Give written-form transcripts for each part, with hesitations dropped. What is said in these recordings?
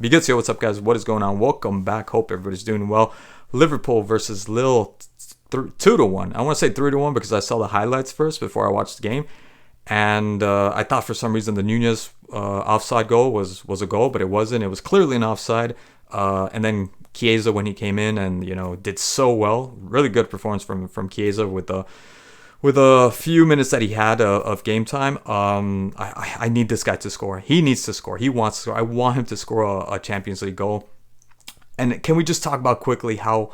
Bigazio, what's up, guys? What is going on? Welcome back. Hope everybody's doing well. Liverpool versus Lille, 2-1. I want to say 3-1 because I saw the highlights first before I watched the game, and I thought for some reason the Nunez offside goal was a goal, but it wasn't. It was clearly an offside. And then Chiesa, when he came in and did so well, really good performance from Chiesa with a few minutes that he had of game time. I need this guy to score. He needs to score. He wants to score. I want him to score a Champions League goal. And can we just talk about quickly how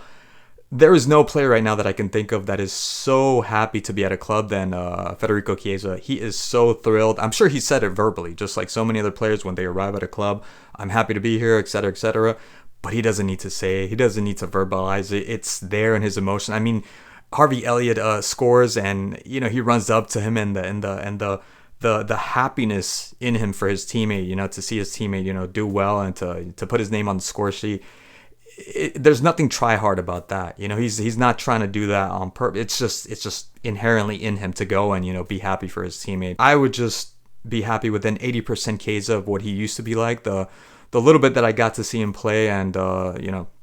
there is no player right now that I can think of that is so happy to be at a club than Federico Chiesa. He is so thrilled. I'm sure he said it verbally, just like so many other players when they arrive at a club. I'm happy to be here, etc., etc. But he doesn't need to say it. He doesn't need to verbalize it. It's there in his emotion. I mean, Harvey Elliott scores, and he runs up to him, and the happiness in him for his teammate, to see his teammate, do well and to put his name on the score sheet. There's nothing try hard about that. He's not trying to do that on purpose. It's just inherently in him to go and be happy for his teammate. I would just be happy with an 80% case of what he used to be like. The little bit that I got to see him play, and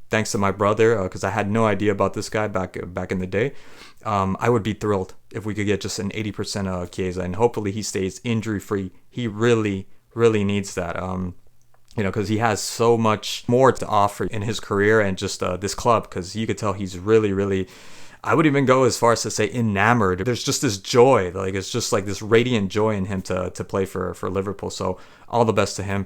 thanks to my brother, because I had no idea about this guy back in the day. I would be thrilled if we could get just an 80% Chiesa, and hopefully he stays injury free. He really, really needs that. Because he has so much more to offer in his career and just this club. Because you could tell he's really, really. I would even go as far as to say enamored. There's just this joy, like it's just like this radiant joy in him to play for Liverpool. So all the best to him.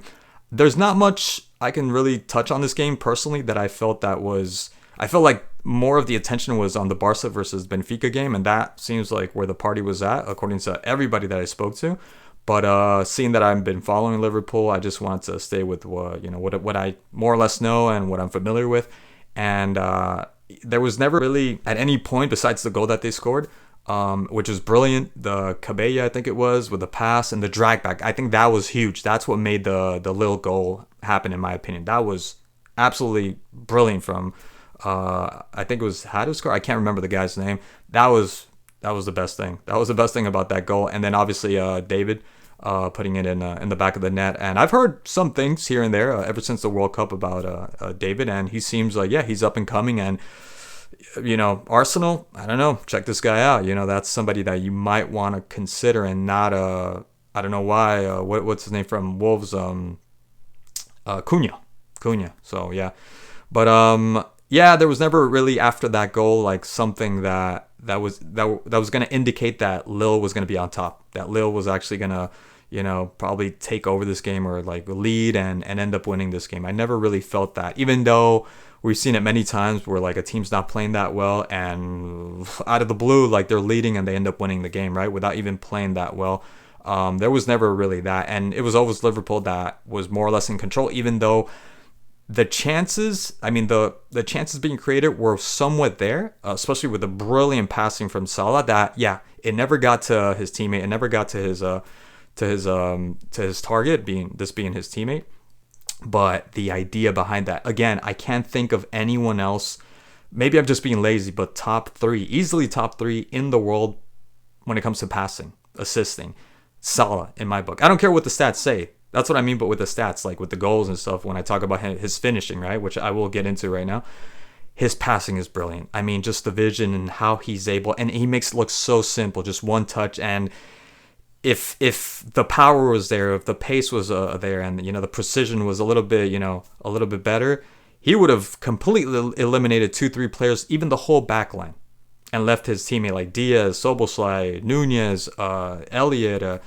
There's not much I can really touch on this game personally that I felt like more of the attention was on the Barca versus Benfica game, and that seems like where the party was at, according to everybody that I spoke to. But seeing that I've been following Liverpool, I just want to stay with what I more or less know and what I'm familiar with. And there was never really at any point besides the goal that they scored, which is brilliant. The Cabella, I think it was, with the pass and the drag back. I think that was huge. That's what made the Lille goal happen, in my opinion. That was absolutely brilliant from, I think it was Haduskar. I can't remember the guy's name. That was the best thing. That was the best thing about that goal. And then obviously David putting it in the back of the net. And I've heard some things here and there ever since the World Cup about David, and he seems like, yeah, he's up and coming. And Arsenal, I don't know, check this guy out. That's somebody that you might want to consider, and not I don't know why. What's his name from Wolves? Cunha. So yeah, but yeah, there was never really after that goal like something that was going to indicate that Lille was going to be on top. That Lille was actually going to probably take over this game or like lead and end up winning this game. I never really felt that, even though we've seen it many times where like a team's not playing that well and out of the blue, like they're leading and they end up winning the game, right? Without even playing that well. There was never really that. And it was always Liverpool that was more or less in control, even though the chances, the chances being created were somewhat there, especially with the brilliant passing from Salah that, yeah, it never got to his teammate. It never got to his target, being his teammate. But the idea behind that, again, I can't think of anyone else. Maybe I'm just being lazy, but easily top three in the world when it comes to passing, assisting. Salah, in my book. I don't care what the stats say. That's what I mean, but with the stats, like with the goals and stuff, when I talk about his finishing, right, which I will get into right now, his passing is brilliant. I mean, just the vision and how he's able, and he makes it look so simple, just one touch. And if the power was there, if the pace was there, and the precision was a little bit better, he would have completely eliminated 2-3 players, even the whole back line, and left his teammate like Diaz, Soboslai, Nunez, Elliott,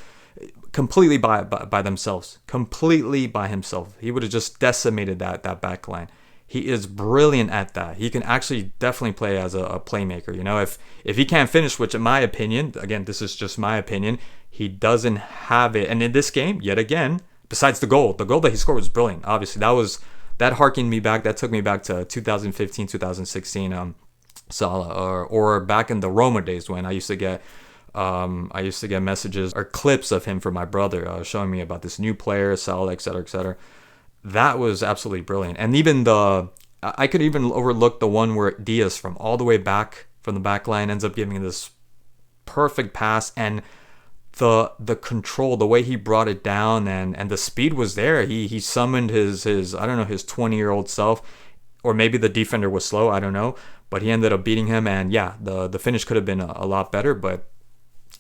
completely by themselves, completely by himself. He would have just decimated that back line. He is brilliant at that. He can actually definitely play as a playmaker. If he can't finish, which in my opinion, again, this is just my opinion, he doesn't have it. And in this game, yet again, besides the goal that he scored was brilliant. Obviously, that harkened me back. That took me back to 2015, 2016. Salah, or back in the Roma days when I used to get messages or clips of him from my brother showing me about this new player, Salah, etc., etc. That was absolutely brilliant. And even I could even overlook the one where Diaz from all the way back from the back line ends up giving this perfect pass, and the control, the way he brought it down, and the speed was there. He summoned his I don't know, his 20-year-old self, or maybe the defender was slow, I don't know, but he ended up beating him. And yeah, the finish could have been a lot better, but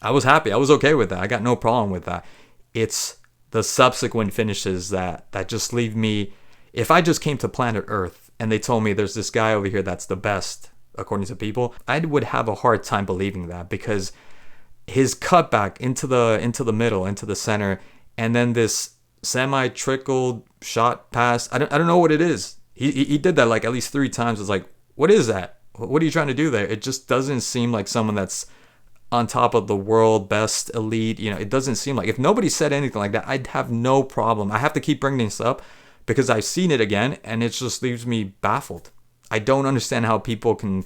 I was happy. I was okay with that. I got no problem with that. It's the subsequent finishes that just leave me. If I just came to planet Earth and they told me there's this guy over here that's the best according to people, I would have a hard time believing that, because his cutback into the middle, into the center, and then this semi-trickled shot pass. I don't know what it is. He did that like at least 3 times. It's like, what is that? What are you trying to do there? It just doesn't seem like someone that's on top of the world, best, elite. It doesn't seem like, if nobody said anything like that, I'd have no problem. I have to keep bringing this up because I've seen it again, and it just leaves me baffled. I don't understand how people can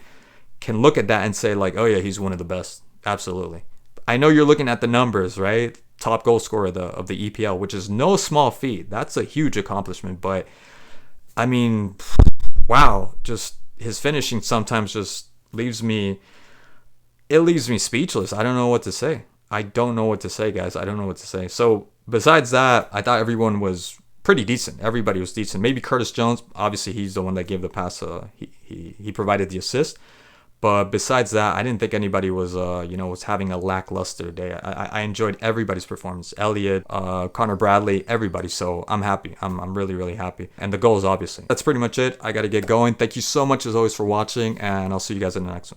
look at that and say like, oh yeah, he's one of the best. Absolutely. I know you're looking at the numbers, right? Top goal scorer of the EPL, which is no small feat. That's a huge accomplishment. But I mean, wow, just his finishing sometimes just leaves me speechless. I don't know what to say. I don't know what to say, guys. I don't know what to say. So besides that, I thought everyone was pretty decent. Everybody was decent. Maybe Curtis Jones, obviously he's the one that gave the pass. He provided the assist. But besides that, I didn't think anybody was was having a lackluster day. I enjoyed everybody's performance. Elliot, Connor Bradley, everybody. So I'm happy. I'm really, really happy. And the goals, obviously. That's pretty much it. I got to get going. Thank you so much as always for watching, and I'll see you guys in the next one.